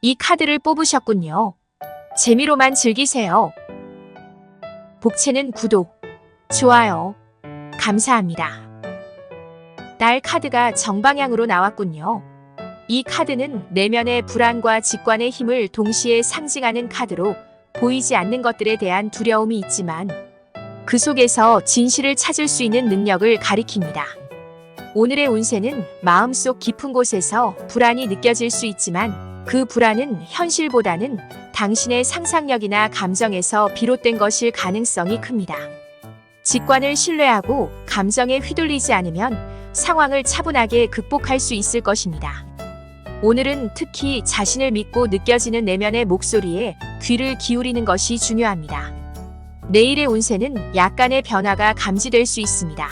이 카드를 뽑으셨군요. 재미로만 즐기세요. 복채는 구독, 좋아요, 감사합니다. 날 카드가 정방향으로 나왔군요. 이 카드는 내면의 불안과 직관의 힘을 동시에 상징하는 카드로 보이지 않는 것들에 대한 두려움이 있지만 그 속에서 진실을 찾을 수 있는 능력을 가리킵니다. 오늘의 운세는 마음속 깊은 곳에서 불안이 느껴질 수 있지만 그 불안은 현실보다는 당신의 상상력이나 감정에서 비롯된 것일 가능성이 큽니다. 직관을 신뢰하고 감정에 휘둘리지 않으면 상황을 차분하게 극복할 수 있을 것입니다. 오늘은 특히 자신을 믿고 느껴지는 내면의 목소리에 귀를 기울이는 것이 중요합니다. 내일의 운세는 약간의 변화가 감지될 수 있습니다.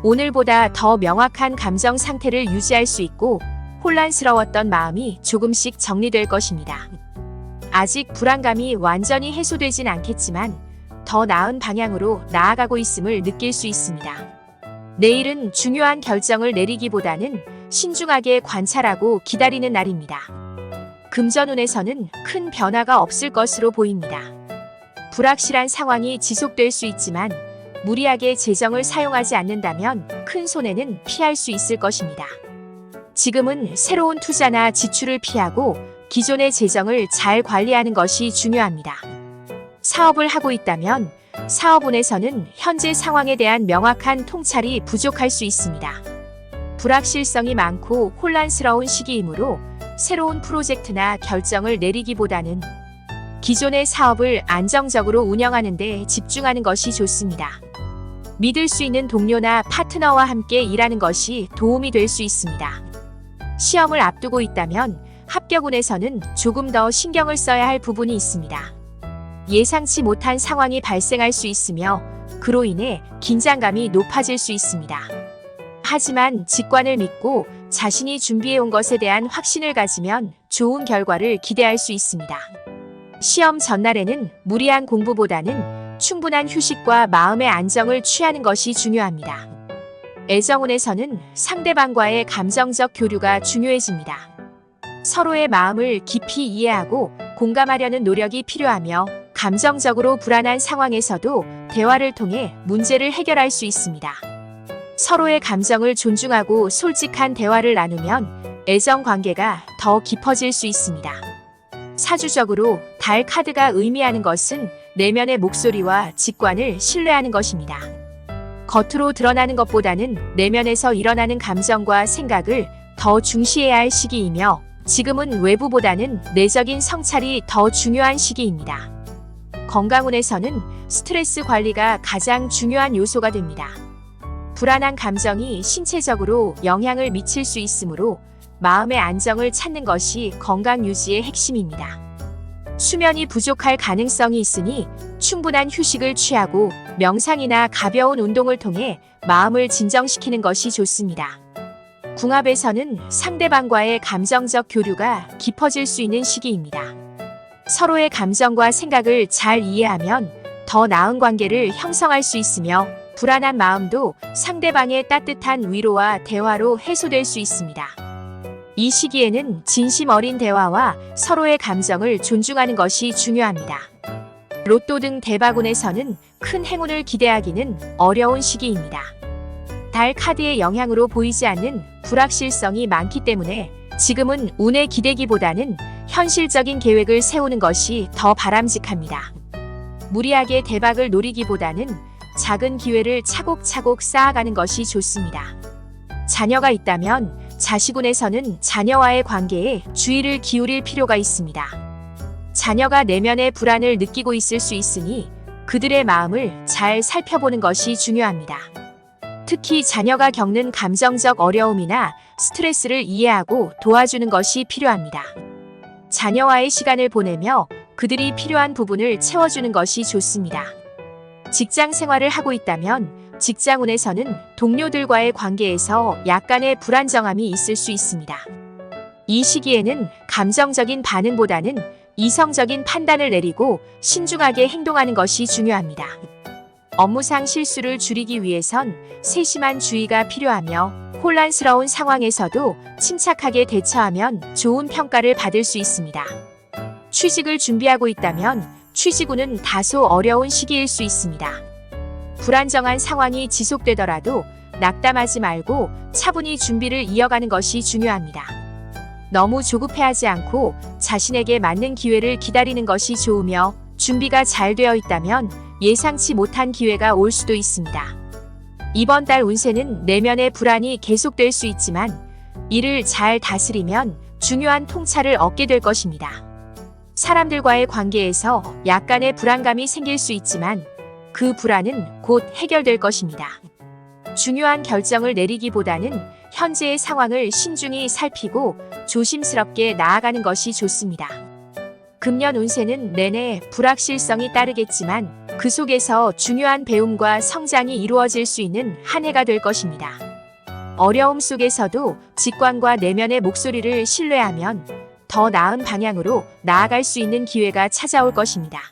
오늘보다 더 명확한 감정 상태를 유지할 수 있고 혼란스러웠던 마음이 조금씩 정리될 것입니다. 아직 불안감이 완전히 해소되진 않겠지만 더 나은 방향으로 나아가고 있음을 느낄 수 있습니다. 내일은 중요한 결정을 내리기보다는 신중하게 관찰하고 기다리는 날입니다. 금전운에서는 큰 변화가 없을 것으로 보입니다. 불확실한 상황이 지속될 수 있지만 무리하게 재정을 사용하지 않는다면 큰 손해는 피할 수 있을 것입니다. 지금은 새로운 투자나 지출을 피하고 기존의 재정을 잘 관리하는 것이 중요합니다. 사업을 하고 있다면 사업운에서는 현재 상황에 대한 명확한 통찰이 부족할 수 있습니다. 불확실성이 많고 혼란스러운 시기이므로 새로운 프로젝트나 결정을 내리기보다는 기존의 사업을 안정적으로 운영하는 데 집중하는 것이 좋습니다. 믿을 수 있는 동료나 파트너와 함께 일하는 것이 도움이 될 수 있습니다. 시험을 앞두고 있다면 합격운에서는 조금 더 신경을 써야 할 부분이 있습니다. 예상치 못한 상황이 발생할 수 있으며 그로 인해 긴장감이 높아질 수 있습니다. 하지만 직관을 믿고 자신이 준비해온 것에 대한 확신을 가지면 좋은 결과를 기대할 수 있습니다. 시험 전날에는 무리한 공부보다는 충분한 휴식과 마음의 안정을 취하는 것이 중요합니다. 애정운에서는 상대방과의 감정적 교류가 중요해집니다. 서로의 마음을 깊이 이해하고 공감하려는 노력이 필요하며 감정적으로 불안한 상황에서도 대화를 통해 문제를 해결할 수 있습니다. 서로의 감정을 존중하고 솔직한 대화를 나누면 애정 관계가 더 깊어질 수 있습니다. 사주적으로 달 카드가 의미하는 것은 내면의 목소리와 직관을 신뢰하는 것입니다. 겉으로 드러나는 것보다는 내면에서 일어나는 감정과 생각을 더 중시해야 할 시기이며 지금은 외부보다는 내적인 성찰이 더 중요한 시기입니다. 건강운에서는 스트레스 관리가 가장 중요한 요소가 됩니다. 불안한 감정이 신체적으로 영향을 미칠 수 있으므로 마음의 안정을 찾는 것이 건강 유지의 핵심입니다. 수면이 부족할 가능성이 있으니 충분한 휴식을 취하고 명상이나 가벼운 운동을 통해 마음을 진정시키는 것이 좋습니다. 궁합에서는 상대방과의 감정적 교류가 깊어질 수 있는 시기입니다. 서로의 감정과 생각을 잘 이해하면 더 나은 관계를 형성할 수 있으며 불안한 마음도 상대방의 따뜻한 위로와 대화로 해소될 수 있습니다. 이 시기에는 진심 어린 대화와 서로의 감정을 존중하는 것이 중요합니다. 로또 등 대박운에서는 큰 행운을 기대하기는 어려운 시기입니다. 달 카드의 영향으로 보이지 않는 불확실성이 많기 때문에 지금은 운에 기대기보다는 현실적인 계획을 세우는 것이 더 바람직합니다. 무리하게 대박을 노리기보다는 작은 기회를 차곡차곡 쌓아가는 것이 좋습니다. 자녀가 있다면 자식운에서는 자녀와의 관계에 주의를 기울일 필요가 있습니다. 자녀가 내면의 불안을 느끼고 있을 수 있으니 그들의 마음을 잘 살펴보는 것이 중요합니다. 특히 자녀가 겪는 감정적 어려움이나 스트레스를 이해하고 도와주는 것이 필요합니다. 자녀와의 시간을 보내며 그들이 필요한 부분을 채워주는 것이 좋습니다. 직장 생활을 하고 있다면 직장운에서는 동료들과의 관계에서 약간의 불안정함이 있을 수 있습니다. 이 시기에는 감정적인 반응보다는 이성적인 판단을 내리고 신중하게 행동하는 것이 중요합니다. 업무상 실수를 줄이기 위해선 세심한 주의가 필요하며 혼란스러운 상황에서도 침착하게 대처하면 좋은 평가를 받을 수 있습니다. 취직을 준비하고 있다면 취직 후는 다소 어려운 시기일 수 있습니다. 불안정한 상황이 지속되더라도 낙담하지 말고 차분히 준비를 이어가는 것이 중요합니다. 너무 조급해하지 않고 자신에게 맞는 기회를 기다리는 것이 좋으며 준비가 잘 되어 있다면 예상치 못한 기회가 올 수도 있습니다. 이번 달 운세는 내면의 불안이 계속될 수 있지만 이를 잘 다스리면 중요한 통찰을 얻게 될 것입니다. 사람들과의 관계에서 약간의 불안감이 생길 수 있지만 그 불안은 곧 해결될 것입니다. 중요한 결정을 내리기보다는 현재의 상황을 신중히 살피고 조심스럽게 나아가는 것이 좋습니다. 금년 운세는 내내 불확실성이 따르겠지만 그 속에서 중요한 배움과 성장이 이루어질 수 있는 한 해가 될 것입니다. 어려움 속에서도 직관과 내면의 목소리를 신뢰하면 더 나은 방향으로 나아갈 수 있는 기회가 찾아올 것입니다.